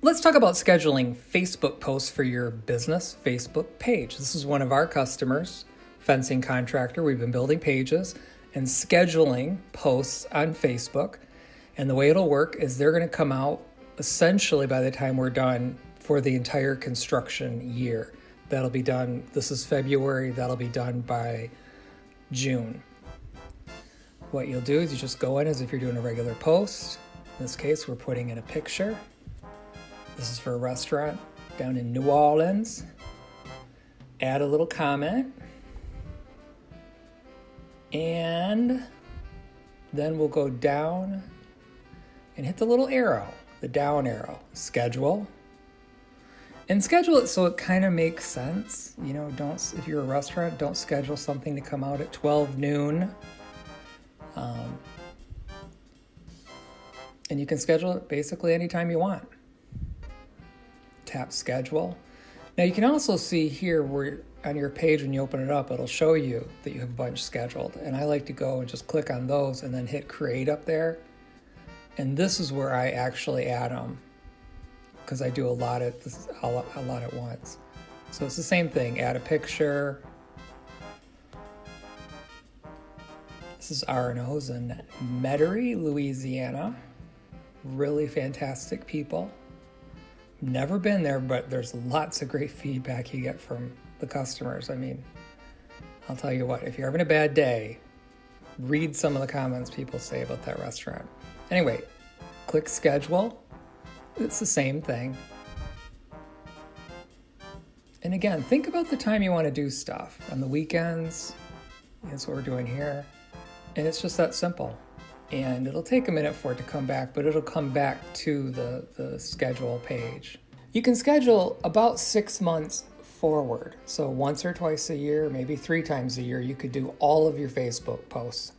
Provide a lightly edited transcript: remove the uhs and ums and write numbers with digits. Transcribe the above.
Let's talk about scheduling Facebook posts for your business Facebook page. This is one of our customers, fencing contractor. We've been building pages and scheduling posts on Facebook. And the way it'll work is they're going to come out essentially by the time we're done for the entire construction year. That'll be done, this is February, that'll be done by June. What you'll do is you just go in as if you're doing a regular post. In this case, we're putting in a picture. This is for a restaurant down in New Orleans. Add a little comment. And then we'll go down and hit the little arrow, the down arrow, schedule. And schedule it so it kind of makes sense. You know, if you're a restaurant, don't schedule something to come out at 12 noon. And you can schedule it basically anytime you want. Tap schedule. Now you can also see here where on your page when you open it up, it'll show you that you have a bunch scheduled. And I like to go and just click on those and then hit create up there. And this is where I actually add them because I do a lot at once. So it's the same thing, add a picture. This is R&O's in Metairie, Louisiana. Really fantastic people. Never been there, but there's lots of great feedback you get from the customers. I mean, I'll tell you what, if you're having a bad day, read some of the comments people say about that restaurant. Anyway, click schedule. It's the same thing. And again, think about the time you want to do stuff. On the weekends, that's what we're doing here. And it's just that simple. And it'll take a minute for it to come back, but it'll come back to the schedule page. You can schedule about 6 months forward. So once or twice a year, maybe 3 times a year, you could do all of your Facebook posts.